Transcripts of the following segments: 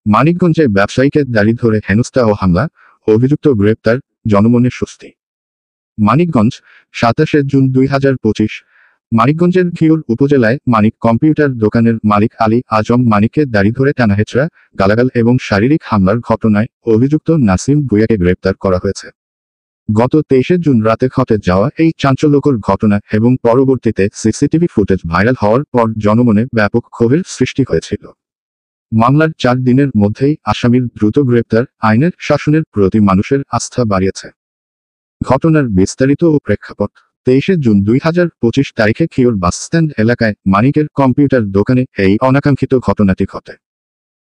মানিকগঞ্জে ব্যবসায়ীকে দাড়ি ধরে হেনস্থা ও হামলা, অভিযুক্ত গ্রেপ্তার, জনমনে স্বস্তি। মানিকগঞ্জ, ২৭ জুন ২০২৫। মানিকগঞ্জের ঘিওর উপজেলায় মানিক কম্পিউটার দোকানের মালিক আলী আজম মানিককে দাড়ি ধরে টানাহেচড়া, গালাগাল এবং শারীরিক হামলার ঘটনায় অভিযুক্ত নাসিম ভূঁইয়াকে গ্রেপ্তার করা হয়েছে। গত ২৩ জুন রাতে ঘটে যাওয়া এই চাঞ্চল্যকর ঘটনা এবং পরবর্তীতে সিসিটিভি ফুটেজ ভাইরাল হওয়ার পর জনমনে ব্যাপক ক্ষোভের সৃষ্টি হয়েছিল। মামলার ৪ দিনের মধ্যেই আসামির দ্রুত গ্রেপ্তার আইনের শাসনের প্রতি মানুষের আস্থা বাড়িয়েছে। ঘটনার বিস্তারিত ও প্রেক্ষাপট। ২৩ জুন ২০২৫ তারিখে ঘিওর বাসস্ট্যান্ড এলাকায় মানিকের কম্পিউটার দোকানে এই অনাকাঙ্ক্ষিত ঘটনাটি ঘটে।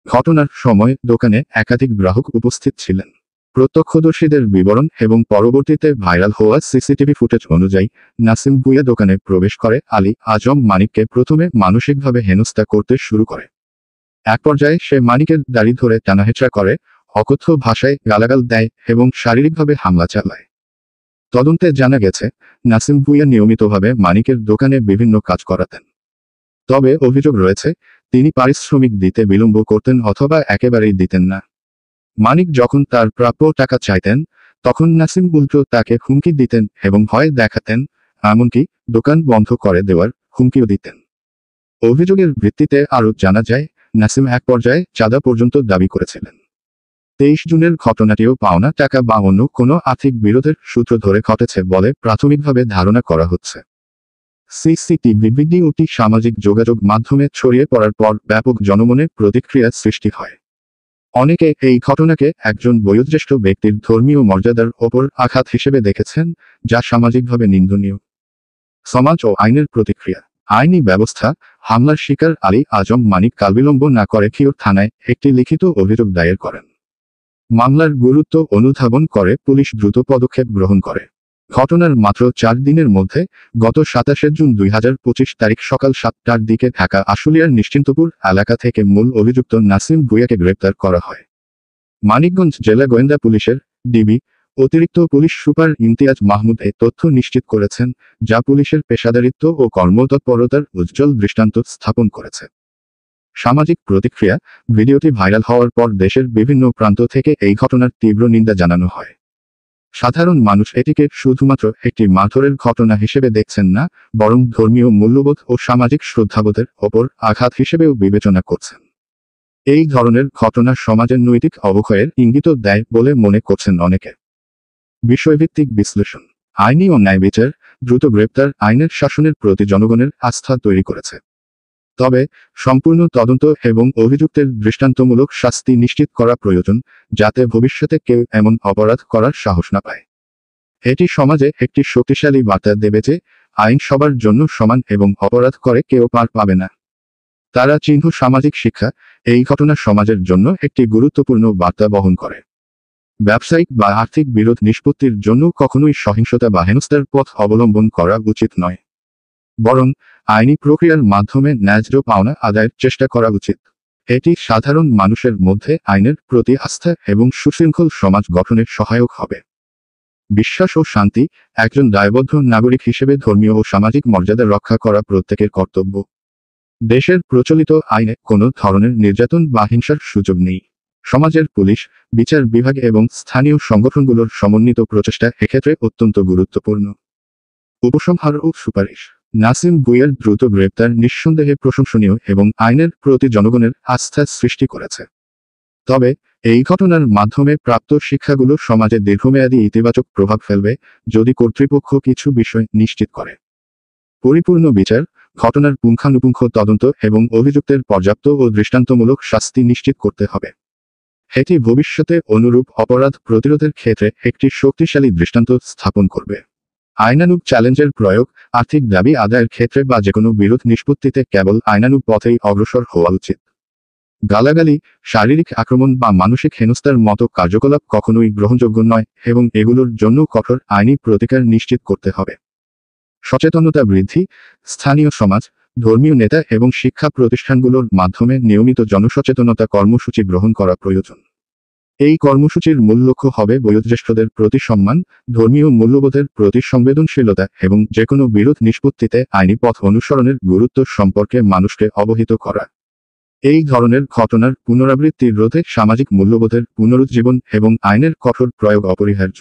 ঘটনার সময় দোকানে একাধিক গ্রাহক উপস্থিত ছিলেন। প্রত্যক্ষদর্শীদের বিবরণ এবং পরবর্তীতে ভাইরাল হওয়া সিসিটিভি ফুটেজ অনুযায়ী নাসিম ভূঁইয়া দোকানে প্রবেশ করে আলী আজম মানিককে প্রথমে মানসিকভাবে হেনস্থা করতে শুরু করে। এক পর্যায়ে সে মানিকের দাড়ি ধরে টানাহেচড়া করে, অকথ্য ভাষায় গালাগাল দেয় এবং শারীরিকভাবে হামলা চালায়। তদন্তে জানা গেছে, নাসিম ভূঁইয়া নিয়মিতভাবে মানিকের দোকানে বিভিন্ন কাজ করাতেন। তবে অভিযোগ রয়েছে, তিনি পারিশ্রমিক দিতে বিলম্ব করতেন অথবা একেবারেই দিতেন না। মানিক যখন তার প্রাপ্য টাকা চাইতেন, তখন নাসিম উল্টো তাকে হুমকি দিতেন এবং ভয় দেখাতেন, এমনকি দোকান বন্ধ করে দেওয়ার হুমকিও দিতেন। অভিযোগের ভিত্তিতে আরও জানা যায়, নাসিম এক পর্যায়ে চাঁদা পর্যন্ত দাবি করেছিলেন। ২৩ জুনের ঘটনাটিও পাওনা টাকা বা অন্য কোনো আর্থিক বিরোধের সূত্র ধরে ঘটেছে বলে প্রাথমিকভাবে ধারণা করা হচ্ছে। সিসিটিভি ভিডিওটি সামাজিক যোগাযোগ মাধ্যমে ছড়িয়ে পড়ার পর ব্যাপক জনমনে প্রতিক্রিয়া সৃষ্টি হয়। অনেকে এই ঘটনাকে একজন বয়োজ্যেষ্ঠ ব্যক্তির ধর্মীয় মর্যাদার ওপর আঘাত হিসেবে দেখেছেন, যা সামাজিকভাবে নিন্দনীয়। সমাজ ও আইনের প্রতিক্রিয়া। আইনি ব্যবস্থা। হামলার শিকার আলী আজম মানিক কালবিলম্ব না করে ঘিওর থানায় একটি লিখিত অভিযোগ দায়ের করেন। মামলার গুরুত্ব অনুধাবন করে পুলিশ দ্রুত পদক্ষেপ গ্রহণ করে। ঘটনার মাত্র ৪ দিনের মধ্যে গত ২৭ জুন ২০২৫ তারিখ সকাল ৭টার দিকে ঢাকা আশুলিয়ার নিশ্চিন্তপুর এলাকা থেকে মূল অভিযুক্ত নাসিম ভূঁইয়াকে গ্রেপ্তার করা হয়। মানিকগঞ্জ জেলা গোয়েন্দা পুলিশের ডিবি অতিরিক্ত পুলিশ সুপার ইমতিয়াজ মাহমুদ এই তথ্য নিশ্চিত করেছেন, যা পুলিশের পেশাদারিত্ব ও কর্মতৎপরতার উজ্জ্বল দৃষ্টান্ত স্থাপন করেছে। সামাজিক প্রতিক্রিয়া। ভিডিওটি ভাইরাল হওয়ার পর দেশের বিভিন্ন প্রান্ত থেকে এই ঘটনার তীব্র নিন্দা জানানো হয়। সাধারণ মানুষ এটিকে শুধুমাত্র একটি মারধরের ঘটনা হিসেবে দেখছেন না, বরং ধর্মীয় মূল্যবোধ ও সামাজিক শ্রদ্ধাবোধের ওপর আঘাত হিসেবেও বিবেচনা করছেন। এই ধরনের ঘটনা সমাজের নৈতিক অবক্ষয়ের ইঙ্গিত দেয় বলে মনে করছেন অনেকে। বিষয়ভিত্তিক বিশ্লেষণ। আইনি ও ন্যায় বিচার, দ্রুত গ্রেপ্তার আইনের শাসনের প্রতি জনগণের আস্থা তৈরি করেছে। তবে সম্পূর্ণ তদন্ত এবং অভিযুক্তের দৃষ্টান্তমূলক শাস্তি নিশ্চিত করা প্রয়োজন, যাতে ভবিষ্যতে কেউ এমন অপরাধ করার সাহস না পায়। এটি সমাজে একটি শক্তিশালী বার্তা দেবে যে আইন সবার জন্য সমান এবং অপরাধ করে কেউ পার পাবে না। তারা চিহ্ন সামাজিক শিক্ষা। এই ঘটনা সমাজের জন্য একটি গুরুত্বপূর্ণ বার্তা বহন করে। ব্যবসায়িক বা আর্থিক বিরোধ নিষ্পত্তির জন্য কখনোই সহিংসতা বা হেনস্থার পথ অবলম্বন করা উচিত নয়, বরং আইনি প্রক্রিয়ার মাধ্যমে ন্যায্য পাওনা আদায়ের চেষ্টা করা উচিত। এটি সাধারণ মানুষের মধ্যে আইনের প্রতি আস্থা এবং সুশৃঙ্খল সমাজ গঠনে সহায়ক হবে। বিশ্বাস ও শান্তি। একজন দায়বদ্ধ নাগরিক হিসেবে ধর্মীয় ও সামাজিক মর্যাদা রক্ষা করা প্রত্যেকের কর্তব্য। দেশের প্রচলিত আইনে কোনো ধরনের নির্যাতন বা হিংসার সুযোগ নেই। সমাজের পুলিশ, বিচার বিভাগ এবং স্থানীয় সংগঠনগুলোর সমন্বিত প্রচেষ্টা এক্ষেত্রে অত্যন্ত গুরুত্বপূর্ণ। উপসংহার ও সুপারিশ। নাসিম ভূঁইয়ার দ্রুত গ্রেপ্তার নিঃসন্দেহে প্রশংসনীয় এবং আইনের প্রতি জনগণের আস্থা সৃষ্টি করেছে। তবে এই ঘটনার মাধ্যমে প্রাপ্ত শিক্ষাগুলো সমাজে দীর্ঘমেয়াদী ইতিবাচক প্রভাব ফেলবে, যদি কর্তৃপক্ষ কিছু বিষয় নিশ্চিত করে। পরিপূর্ণ বিচার, ঘটনার পুঙ্খানুপুঙ্খ তদন্ত এবং অভিযুক্তের পর্যাপ্ত ও দৃষ্টান্তমূলক শাস্তি নিশ্চিত করতে হবে। এটি ভবিষ্যতে অনুরূপ অপরাধ প্রতিরোধের ক্ষেত্রে একটি শক্তিশালী দৃষ্টান্ত স্থাপন করবে। আইনানুগ চ্যালেঞ্জের প্রয়োগ। আর্থিক দাবি আদায়ের ক্ষেত্রে বা যেকোনো বিরোধ নিষ্পত্তিতে কেবল আইনানুগ পথেই অগ্রসর হওয়া উচিত। গালাগালি, শারীরিক আক্রমণ বা মানসিক হেনস্থার মতো কার্যকলাপ কখনোই গ্রহণযোগ্য নয় এবং এগুলোর জন্য কঠোর আইনি প্রতিকার নিশ্চিত করতে হবে। সচেতনতা বৃদ্ধি। স্থানীয় সমাজ, ধর্মীয় নেতা এবং শিক্ষা প্রতিষ্ঠানগুলোর মাধ্যমে নিয়মিত জনসচেতনতা কর্মসূচি গ্রহণ করা প্রয়োজন। এই কর্মসূচির মূল লক্ষ্য হবে বয়োজ্যেষ্ঠদের প্রতি সম্মান, ধর্মীয় মূল্যবোধের প্রতি সংবেদনশীলতা এবং যেকোনো বিরোধ নিষ্পত্তিতে আইনি পথ অনুসরণের গুরুত্ব সম্পর্কে মানুষকে অবহিত করা। এই ধরনের ঘটনার পুনরাবৃত্তি রোধে সামাজিক মূল্যবোধের পুনরুজ্জীবন এবং আইনের কঠোর প্রয়োগ অপরিহার্য।